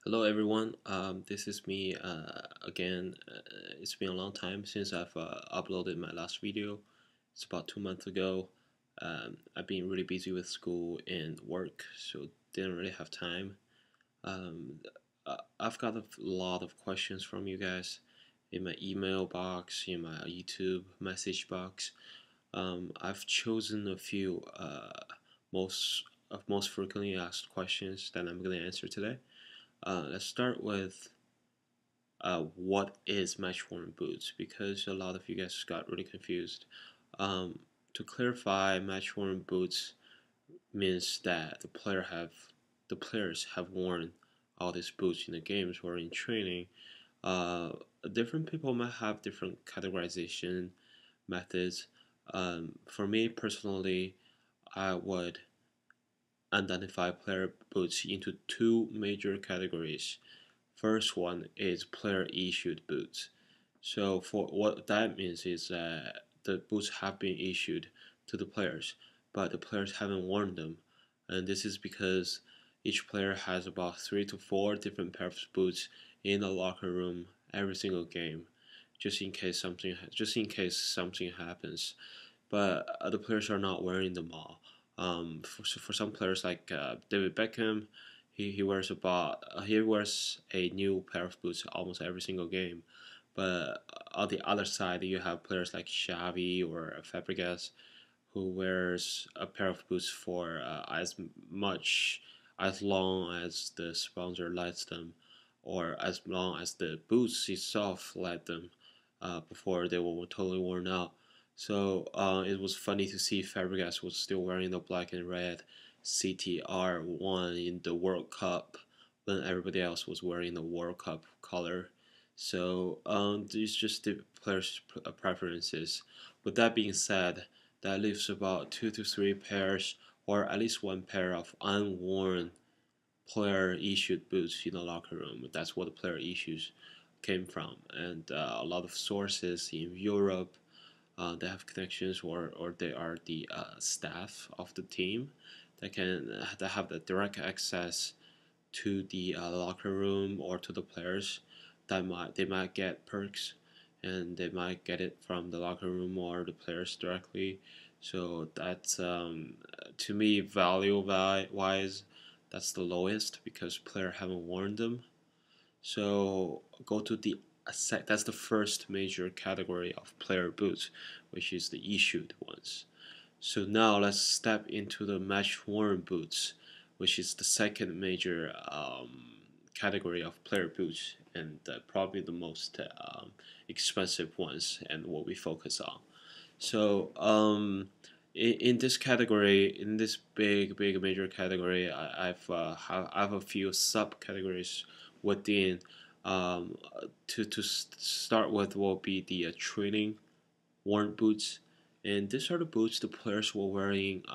Hello everyone, this is me again. It's been a long time since I've uploaded my last video. It's about 2 months ago. I've been really busy with school and work, so didn't really have time. Um, I've got a lot of questions from you guys in my email box, in my YouTube message box. I've chosen a few most most frequently asked questions that I'm going to answer today. Let's start with what is match worn boots, because a lot of you guys got really confused. Um, to clarify, match worn boots means that the players have worn all these boots in the games or in training. Uh, Different people might have different categorization methods. For me personally, I would identify player boots into two major categories. First one is player issued boots. So for what that means is that the boots have been issued to the players, but the players haven't worn them, and this is because each player has about 3 to 4 different pairs of boots in the locker room every single game, just in case something happens. But the players are not wearing them all. For some players like David Beckham, he wears a new pair of boots almost every single game. But on the other side, you have players like Xavi or Fabregas who wears a pair of boots for as long as the sponsor lets them, or as long as the boots itself let them, before they were totally worn out. So it was funny to see Fabregas was still wearing the black and red CTR1 in the World Cup when everybody else was wearing the World Cup color. So these just the players' preferences. With that being said, that leaves about 2 to 3 pairs, or at least one pair of unworn player issued boots in the locker room. That's what the player issues came from, and a lot of sources in Europe, they have connections, or they are the staff of the team that have the direct access to the locker room or to the players. They might get perks, and they might get it from the locker room or the players directly. So that's to me, value wise, that's the lowest because player haven't worn them. So go to the that's the first major category of player boots, which is the issued ones. So now let's step into the match worn boots, which is the second major category of player boots, and probably the most expensive ones, and what we focus on. So in this category, in this big major category, I have a few subcategories within. Um, to start with will be the training worn boots, and these are the boots the players were wearing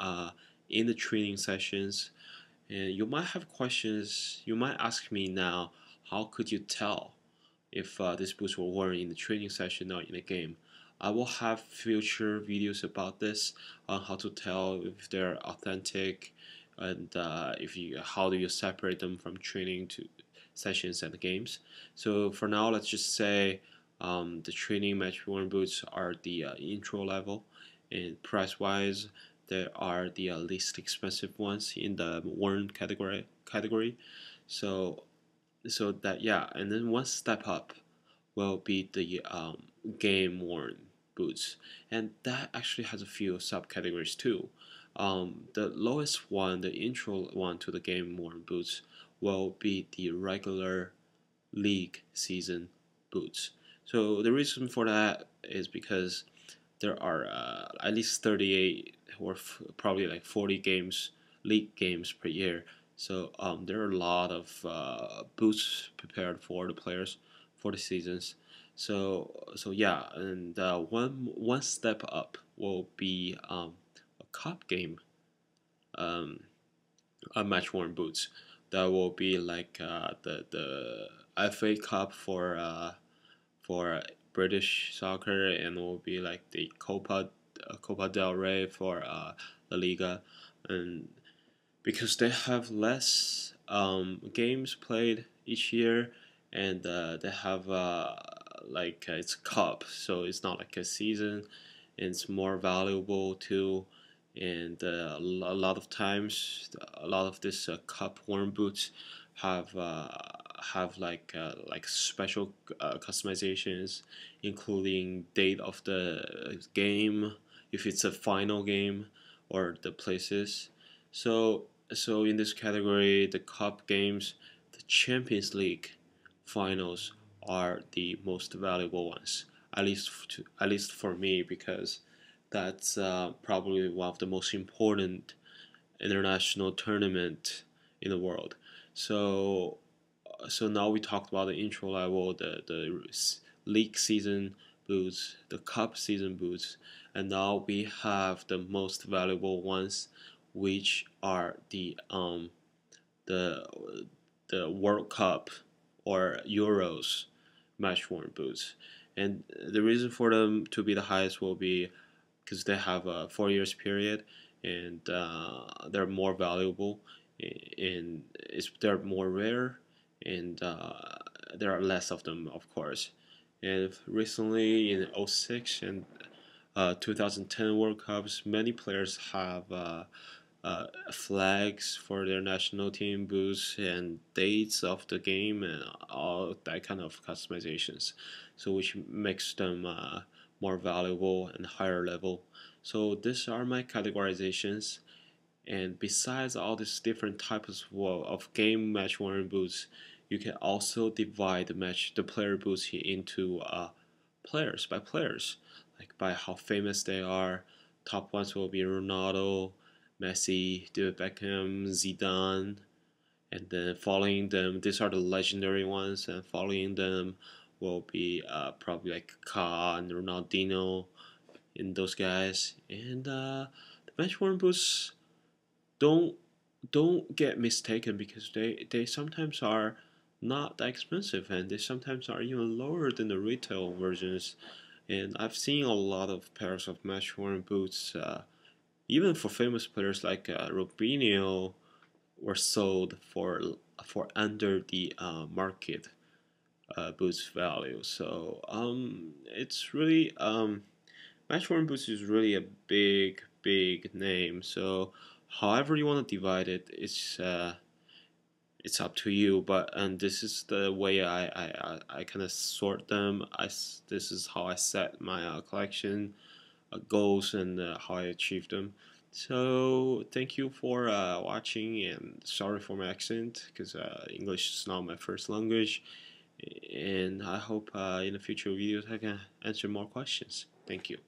in the training sessions. And you might have questions. You might ask me now, how could you tell if these boots were worn in the training session or in the game? I will have future videos about this on how to tell if they're authentic, and if you how do you separate them from training to sessions and games. So for now, let's just say the training match worn boots are the intro level, and price wise, they are the least expensive ones in the worn category. So that, yeah, and then one step up will be the game worn boots, and that actually has a few subcategories too. The lowest one, the intro one to the game worn boots, will be the regular league season boots. So the reason for that is because there are at least 38 or probably like 40 games, league games per year. So there are a lot of boots prepared for the players for the seasons. So yeah, and one step up will be a cup game, um, match worn boots. That will be like the FA Cup for British soccer, and will be like the Copa del Rey for La Liga, and because they have less games played each year, and they have it's a cup, so it's not like a season. And it's more valuable too. And a lot of times, a lot of this cup worn boots have like special customizations, including date of the game, if it's a final game, or the places. So in this category, the cup games, the Champions League finals are the most valuable ones. At least for me, because that's probably one of the most important international tournament in the world. So so now we talked about the intro level, the league season boots, the cup season boots, and now we have the most valuable ones, which are the the World Cup or Euros match worn boots. And the reason for them to be the highest will be because they have a 4 years period, and they're more valuable, and they're more rare, and there are less of them, of course. And recently in '06 and 2010 World Cups, many players have flags for their national team boots and dates of the game and all that kind of customizations, so which makes them more valuable and higher level. So these are my categorizations. And besides all these different types of game match worn boots, you can also divide the player boots into players by players, like by how famous they are. Top ones will be Ronaldo, Messi, David Beckham, Zidane, and then following them, these are the legendary ones, and following them will be probably like Kaká and Ronaldinho and those guys. And the match worn boots don't don't get mistaken, because they sometimes are not that expensive, and they sometimes are even lower than the retail versions. And I've seen a lot of pairs of match worn boots, even for famous players like Robinho, were sold for under the market boots value. So it's really Matchworn Boots is really a big name. So however you want to divide it, it's up to you. But and this is the way I kind of sort them. This is how I set my collection goals, and how I achieve them. So thank you for watching, and sorry for my accent, because English is not my first language. And I hope in the future videos I can answer more questions. Thank you.